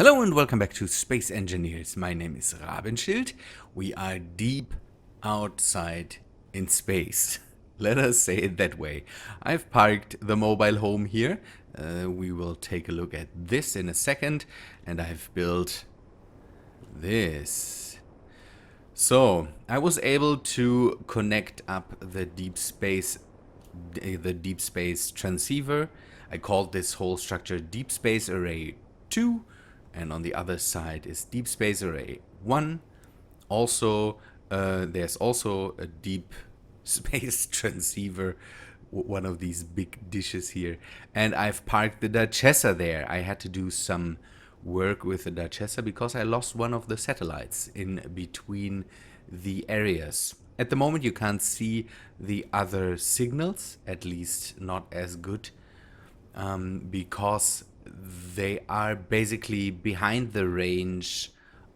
Hello and welcome back to Space Engineers. My name is Rabenschild. We are deep outside in space. Let us say it that way. I've parked the mobile home here. We will take a look at this in a second. And I've built this. So I was able to connect up the deep space transceiver. I called this whole structure Deep Space Array 2. And on the other side is Deep Space Array 1. Also, there's also a Deep Space Transceiver, one of these big dishes here. And I've parked the Duchessa there. I had to do some work with the Duchessa because I lost one of the satellites in between the areas. At the moment you can't see the other signals, at least not as good, because they are basically behind the range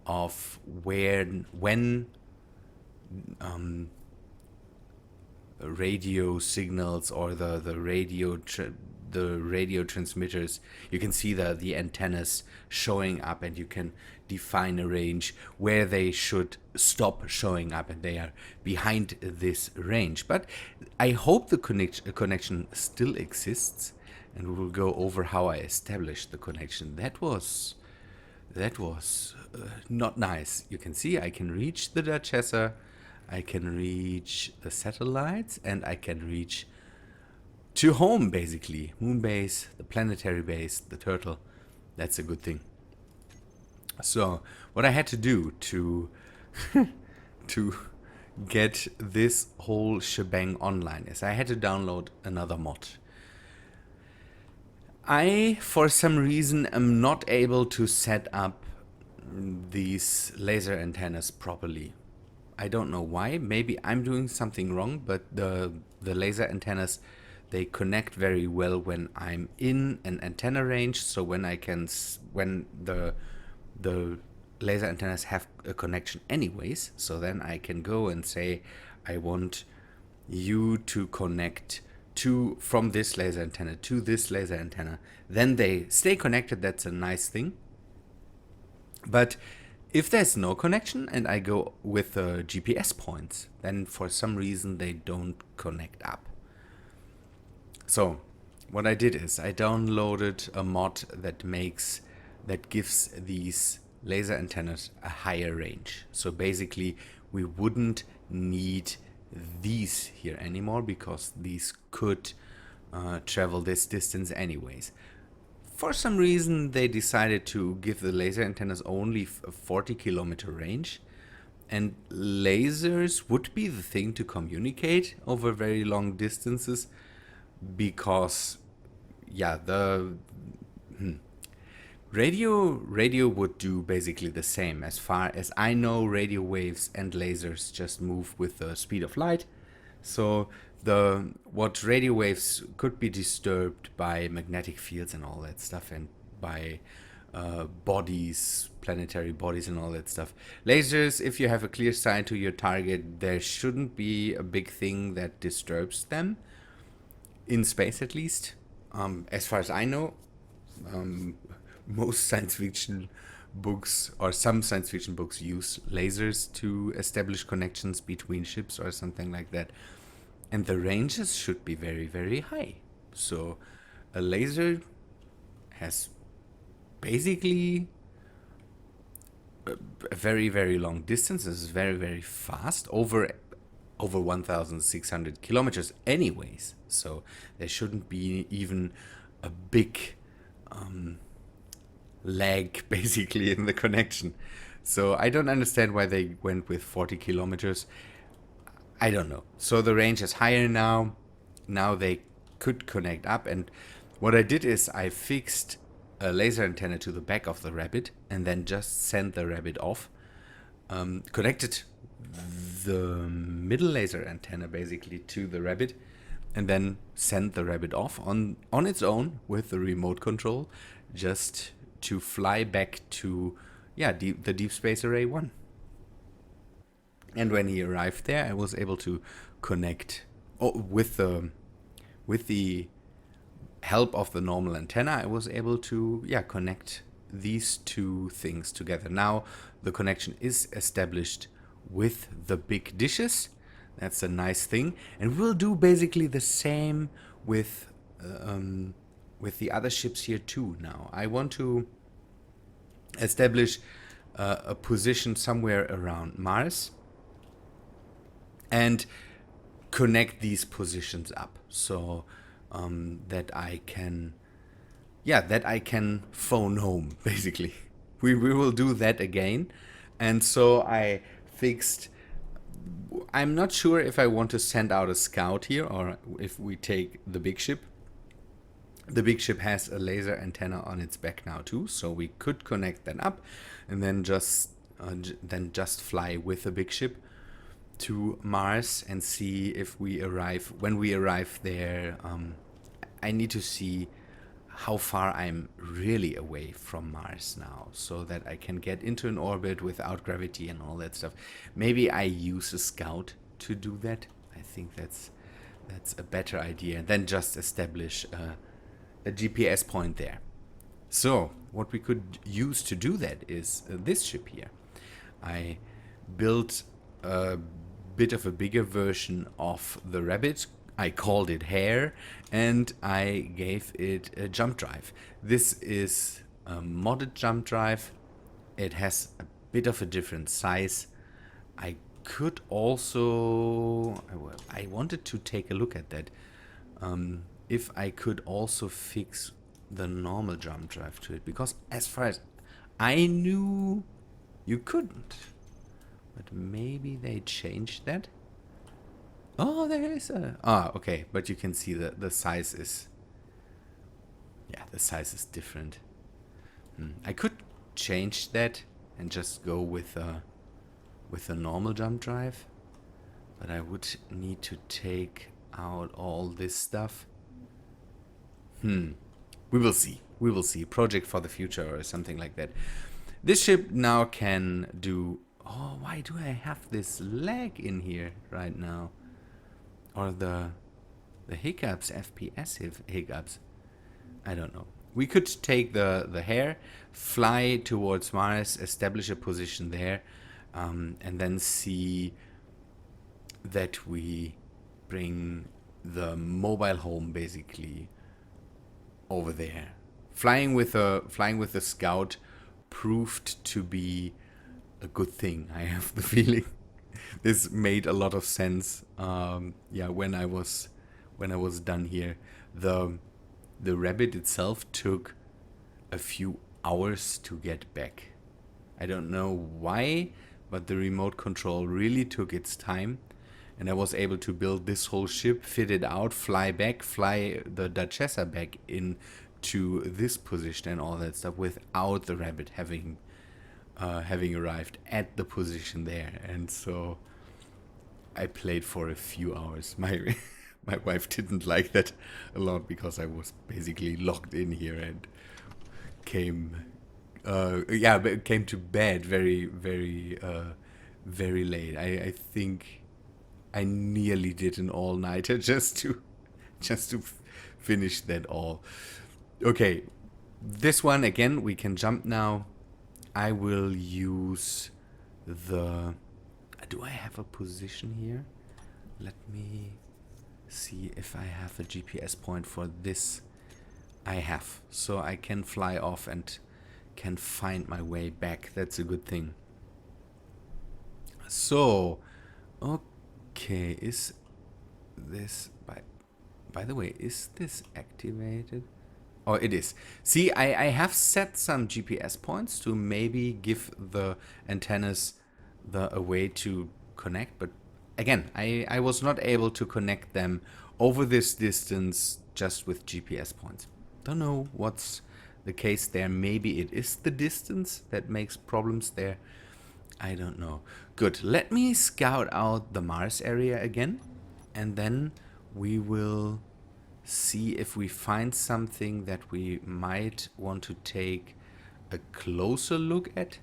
of when radio signals or the radio transmitters, you can see the antennas showing up, and you can define a range where they should stop showing up, and they are behind this range. But I hope the connection still exists. And we will go over how I established the connection. That was not nice. You can see I can reach the Duchessa, I can reach the satellites, and I can reach to home, basically. Moon base, the planetary base, the turtle. That's a good thing. So what I had to do to get this whole shebang online is I had to download another mod. I, for some reason, am not able to set up these laser antennas properly. I don't know why. Maybe I'm doing something wrong, but the laser antennas, they connect very well when I'm in an antenna range. So when the laser antennas have a connection anyways, so then I can go and say, I want you to connect from this laser antenna to this laser antenna. Then they stay connected. That's a nice thing. But if there's no connection and I go with the GPS points, then for some reason they don't connect up. So what I did is I downloaded a mod that gives these laser antennas a higher range. So basically we wouldn't need these here anymore, because these could travel this distance anyways. For some reason they decided to give the laser antennas only a 40-kilometer range, and lasers would be the thing to communicate over very long distances, because the radio would do basically the same. As far as I know, radio waves and lasers just move with the speed of light. So what radio waves could be disturbed by magnetic fields and all that stuff, and by bodies, planetary bodies and all that stuff. Lasers, if you have a clear sight to your target, there shouldn't be a big thing that disturbs them, in space at least. As far as I know, most science fiction books, or some science fiction books, use lasers to establish connections between ships or something like that. And the ranges should be very, very high. So a laser has basically a very, very long distance. It's very, very fast, over 1,600 kilometers anyways. So there shouldn't be even a big lag basically in the connection. So I don't understand why they went with 40 kilometers. I don't know. So the range is higher now. Now they could connect up, and what I did is I fixed a laser antenna to the back of the rabbit and then just sent the rabbit off. Connected the middle laser antenna basically to the rabbit, and then sent the rabbit off on its own with the remote control, just to fly back to the Deep Space Array 1. And when he arrived there, I was able to connect with the help of the normal antenna. I was able to connect these two things together. Now the connection is established with the big dishes. That's a nice thing. And we'll do basically the same with the other ships here too now. I want to establish a position somewhere around Mars and connect these positions up so that I can phone home, basically. We will do that again. And so I fixed, I'm not sure if I want to send out a scout here or if we take the big ship. The big ship has a laser antenna on its back now too, so we could connect that up and then just fly with the big ship to Mars and see if we arrive. When we arrive there, I need to see how far I'm really away from Mars now, so that I can get into an orbit without gravity and all that stuff. Maybe I use a scout to do that. I think that's a better idea than just establish a GPS point there. So what we could use to do that is this ship here. I built a bit of a bigger version of the rabbit. I called it Hare, and I gave it a jump drive. This is a modded jump drive. It has a bit of a different size. I could also, I wanted to take a look at that. If I could also fix the normal jump drive to it, because as far as I knew, you couldn't. But maybe they changed that. Oh, there is a... Ah, okay. But you can see that the size is... Yeah, the size is different. I could change that and just go with a normal jump drive. But I would need to take out all this stuff. We will see. We will see. Project for the future or something like that. This ship now can do... Oh, why do I have this lag in here right now? Or the hiccups, FPS hiccups. I don't know. We could take the Hare, fly towards Mars, establish a position there, and then see that we bring the mobile home basically over there. Flying with the scout proved to be a good thing. I have the feeling this made a lot of sense. Yeah, when I was done here, the rabbit itself took a few hours to get back. I don't know why, but the remote control really took its time, and I was able to build this whole ship, fit it out, fly back, fly the Duchessa back into this position and all that stuff without the rabbit having arrived at the position there. And so I played for a few hours. My wife didn't like that a lot because I was basically locked in here and came to bed very late. I think I nearly did an all-nighter just to finish that all. Okay, this one again we can jump now. I will use the... Do I have a position here? Let me see if I have a GPS point for this. I have. So I can fly off and can find my way back. That's a good thing. So, okay, is this... By the way, is this activated? Oh, it is. See, I have set some GPS points to maybe give the antennas a way to connect, but again, I was not able to connect them over this distance just with GPS points. Don't know what's the case there. Maybe it is the distance that makes problems there. I don't know. Good. Let me scout out the Mars area again, and then we will see if we find something that we might want to take a closer look at.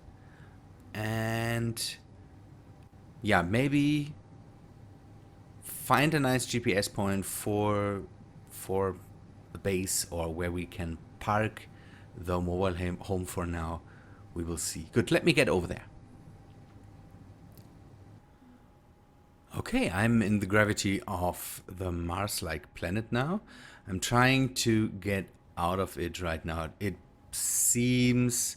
And yeah, maybe find a nice GPS point for the base, or where we can park the mobile home for now. We will see. Good, let me get over there. Okay, I'm in the gravity of the Mars-like planet now. I'm trying to get out of it right now. It seems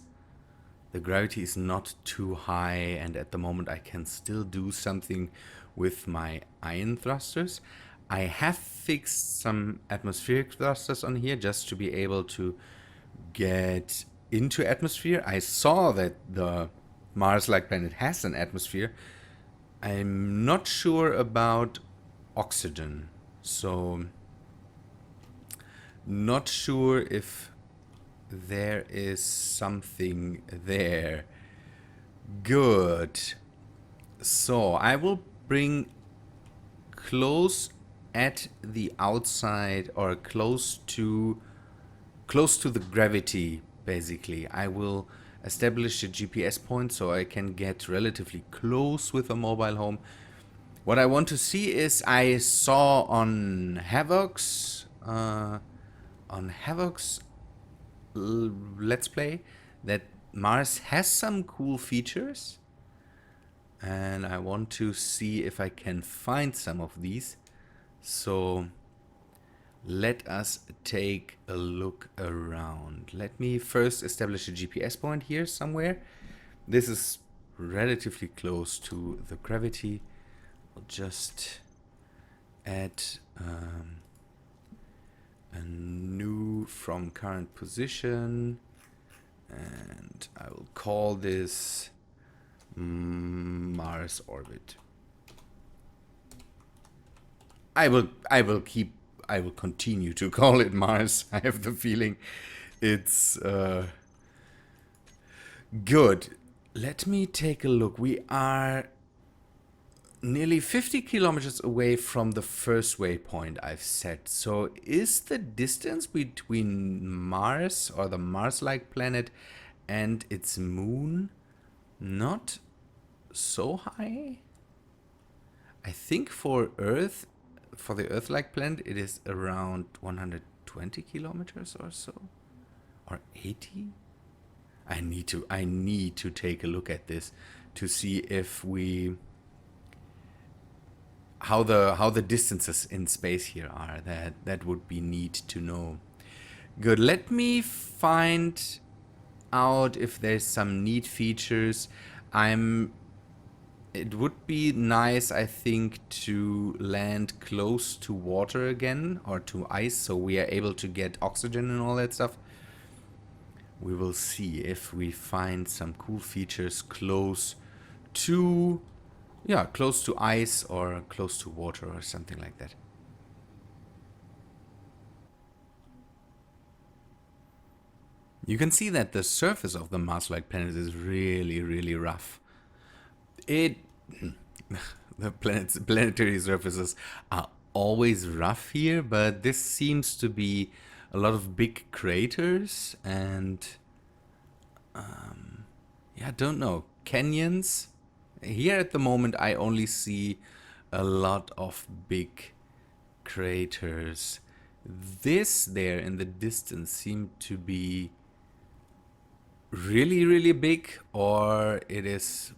the gravity is not too high, and at the moment I can still do something with my ion thrusters. I have fixed some atmospheric thrusters on here just to be able to get into atmosphere. I saw that the Mars-like planet has an atmosphere. I'm not sure about oxygen, so not sure if there is something there. Good. So I will bring close at the outside, or close to the gravity, basically. I will establish a GPS point so I can get relatively close with a mobile home. What I want to see is, I saw on Havoc's Let's Play that Mars has some cool features, and I want to see if I can find some of these. So let us take a look around. Let me first establish a GPS point here somewhere. This is relatively close to the gravity. I'll just add a new from current position, and I will call this Mars orbit. I will continue to call it Mars. I have the feeling it's good. Let me take a look. We are nearly 50 kilometers away from the first waypoint I've set. So is the distance between Mars, or the Mars-like planet, and its moon not so high? I think for Earth, for the Earth-like planet, it is around 120 kilometers or so, or 80. I need to take a look at this to see if we how the distances in space here are. That would be neat to know. Good. Let me find out if there's some neat features. It would be nice, I think, to land close to water again, or to ice, so we are able to get oxygen and all that stuff. We will see if we find some cool features close to, close to ice or close to water or something like that. You can see that the surface of the Mars-like planet is really, really rough. The planetary surfaces are always rough here, but this seems to be a lot of big craters and I don't know, canyons. Here at the moment I only see a lot of big craters. This there in the distance seemed to be really, really big, or it is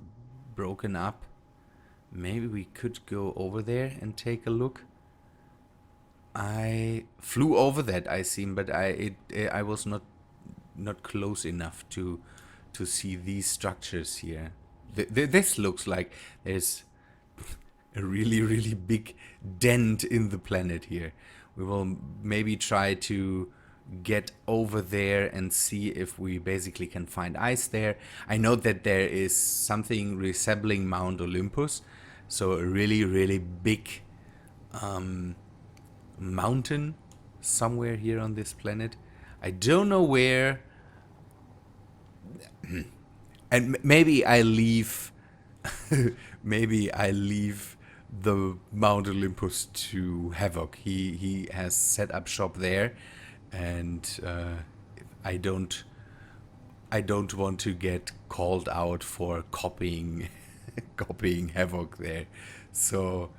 broken up. Maybe we could go over there and take a look. I flew over that, I seem, but I was not close enough to see these structures here. This looks like there's a really, really big dent in the planet here. We will maybe try to get over there and see if we basically can find ice there. I know that there is something resembling Mount Olympus, so a really, really big mountain somewhere here on this planet. I don't know where. And maybe I leave maybe I leave the Mount Olympus to Havoc. He has set up shop there, and I don't want to get called out for copying Havoc there. So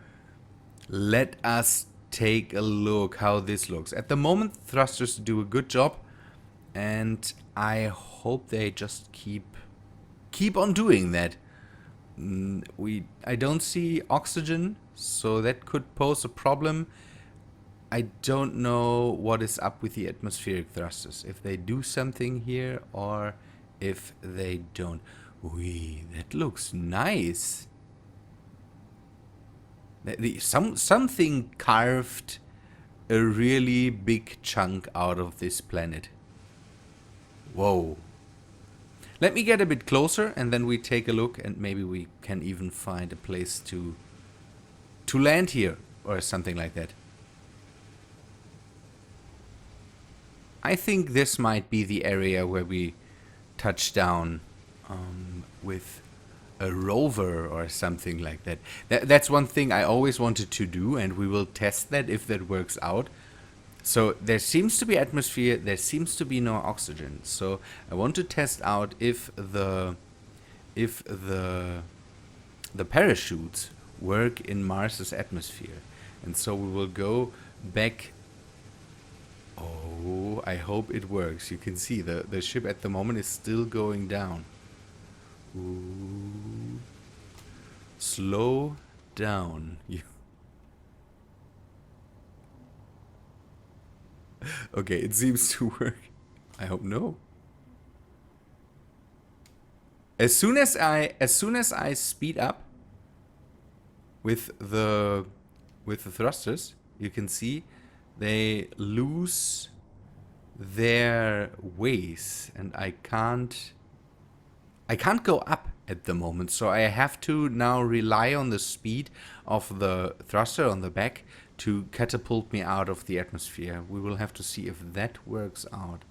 let us take a look how this looks. At the moment, thrusters do a good job. And I hope they just keep on doing that. I don't see oxygen, so that could pose a problem. I don't know what is up with the atmospheric thrusters. If they do something here or if they don't. Wee, that looks nice. Something carved a really big chunk out of this planet. Whoa. Let me get a bit closer and then we take a look and maybe we can even find a place to land here or something like that. I think this might be the area where we touch down with a rover or something like that. That's one thing I always wanted to do, and we will test that if that works out. So there seems to be atmosphere, there seems to be no oxygen. So I want to test out if the parachutes work in Mars's atmosphere. And so we will go back. Oh, I hope it works. You can see the ship at the moment is still going down. Ooh. Slow down. Okay, it seems to work. I hope no. As soon as I speed up with the thrusters, you can see they lose their ways, and I can't go up at the moment, so I have to now rely on the speed of the thruster on the back to catapult me out of the atmosphere. We will have to see if that works out.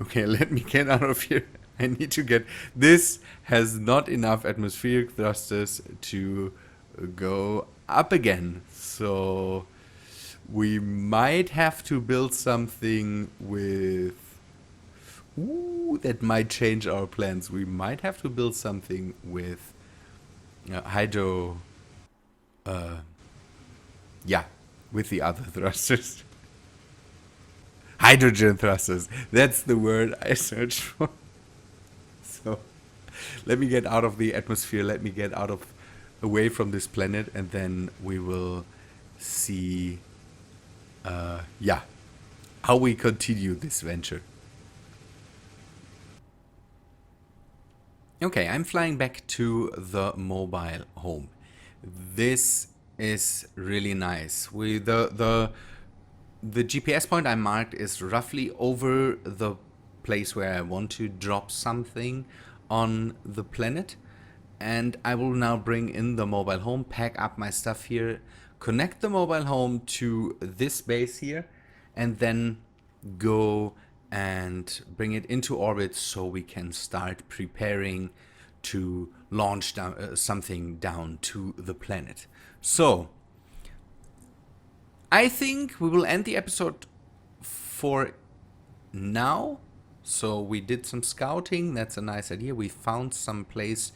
Okay, let me get out of here. I need to get... This has not enough atmospheric thrusters to go up again, so we might have to build something with... Ooh, that might change our plans. We might have to build something with hydro... yeah, with the other thrusters. Hydrogen thrusters. That's the word I searched for. So, let me get out of the atmosphere. Let me get away from this planet, and then we will see... yeah, how we continue this venture. Okay, I'm flying back to the mobile home. This is really nice. The GPS point I marked is roughly over the place where I want to drop something on the planet. And I will now bring in the mobile home, pack up my stuff here, connect the mobile home to this base here, and then go and bring it into orbit so we can start preparing to launch down, something down to the planet. So, I think we will end the episode for now. So we did some scouting, that's a nice idea. We found some place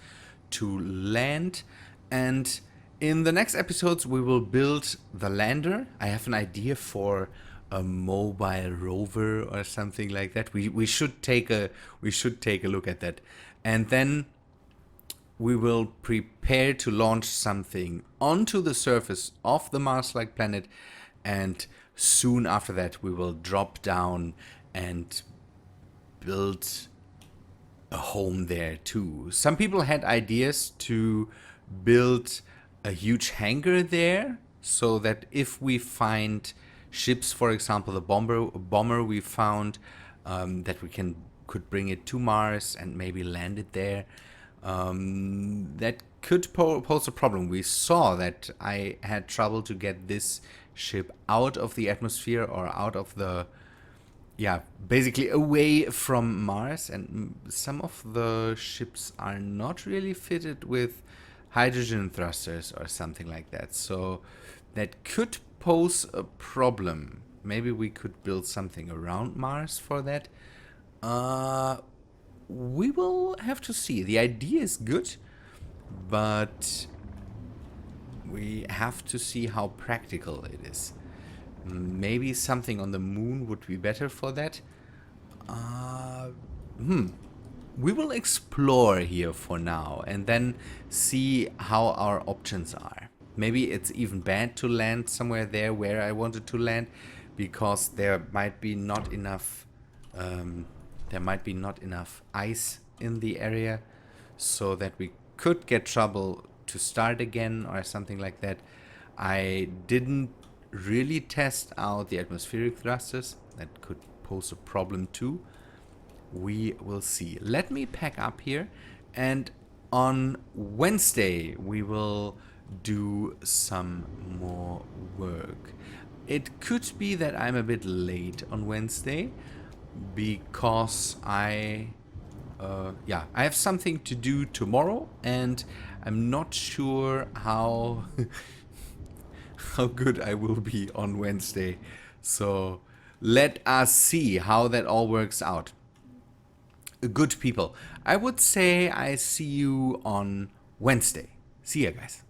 to land, and in the next episodes we will build the lander. I have an idea for a mobile rover or something like that. We should take a look at that, and then we will prepare to launch something onto the surface of the Mars-like planet, and soon after that we will drop down and build a home there too. Some people had ideas to build a huge hangar there, so that if we find ships, for example the bomber we found, that we could bring it to Mars and maybe land it there. That could pose a problem. We saw that I had trouble to get this ship out of the atmosphere, or out of the, yeah, basically away from Mars, and some of the ships are not really fitted with hydrogen thrusters or something like that. So that could pose a problem. Maybe we could build something around Mars for that. We will have to see. The idea is good, but we have to see how practical it is. Maybe something on the moon would be better for that. We will explore here for now and then see how our options are. Maybe it's even bad to land somewhere there where I wanted to land, because there might be not enough ice in the area, so that we could get trouble to start again or something like that. I didn't really test out the atmospheric thrusters. That could pose a problem too. We will see. Let me pack up here, and on Wednesday we will do some more work. It could be that I'm a bit late on Wednesday because I have something to do tomorrow, and I'm not sure how how good I will be on Wednesday. So let us see how that all works out. Good people, I would say I see you on Wednesday. See ya, guys.